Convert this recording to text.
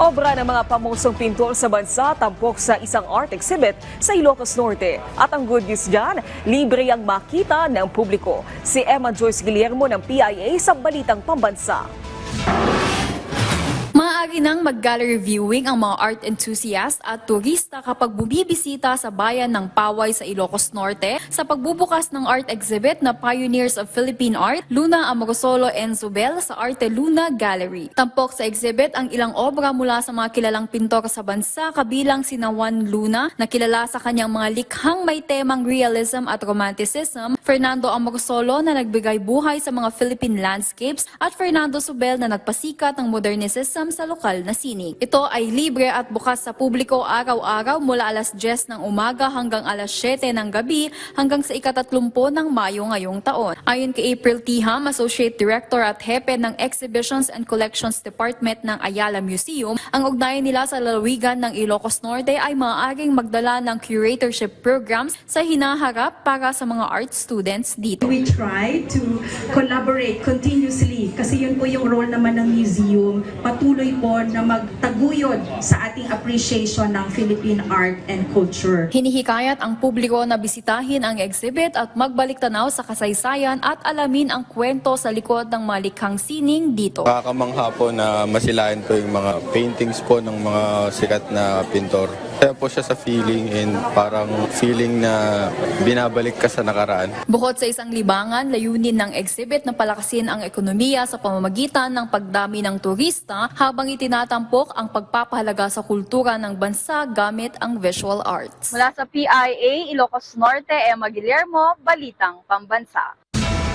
Obra ng mga pamosong pintor sa bansa tampok sa isang art exhibit sa Ilocos Norte. At ang good news dyan, libre ang makita ng publiko. Si Emma Joyce Guillermo ng PIA sa Balitang Pambansa. Maaari nang mag-gallery viewing ang mga art enthusiast at turista kapag bumibisita sa bayan ng Paway sa Ilocos Norte sa pagbubukas ng art exhibit na Pioneers of Philippine Art, Luna Amorosolo and Zubel sa Arte Luna Gallery. Tampok sa exhibit ang ilang obra mula sa mga kilalang pintor sa bansa kabilang sina Juan Luna na kilala sa kanyang mga likhang may temang realism at romanticism, Fernando Amorosolo na nagbigay buhay sa mga Philippine landscapes at Fernando Zubel na nagpasikat ng modernicism sa lokal na sining. Ito ay libre at bukas sa publiko araw-araw mula alas 10 ng umaga hanggang alas 7 ng gabi hanggang sa ika-30 ng Mayo ngayong taon. Ayon kay April Tiham, Associate Director at Hepe ng Exhibitions and Collections Department ng Ayala Museum, ang ugnayan nila sa lalawigan ng Ilocos Norte ay maaaring magdala ng curatorship programs sa hinaharap para sa mga art students dito. We try to collaborate continuously kasi yun po yung role naman ng museum, patuloy po na magtaguyod sa ating appreciation ng Philippine art and culture. Hinihikayat ang publiko na bisitahin ang exhibit at magbalik tanaw sa kasaysayan at alamin ang kwento sa likod ng mga likhang sining dito. Nakakamangha po na masilayan po yung mga paintings po ng mga sikat na pintor. Kaya po siya sa feeling and parang feeling na binabalik ka sa nakaraan. Bukod sa isang libangan, layunin ng exhibit na palakasin ang ekonomiya sa pamamagitan ng pagdami ng turista habang itinatampok ang pagpapahalaga sa kultura ng bansa gamit ang visual arts. Mula sa PIA, Ilocos Norte, Emma Guillermo, Balitang Pambansa.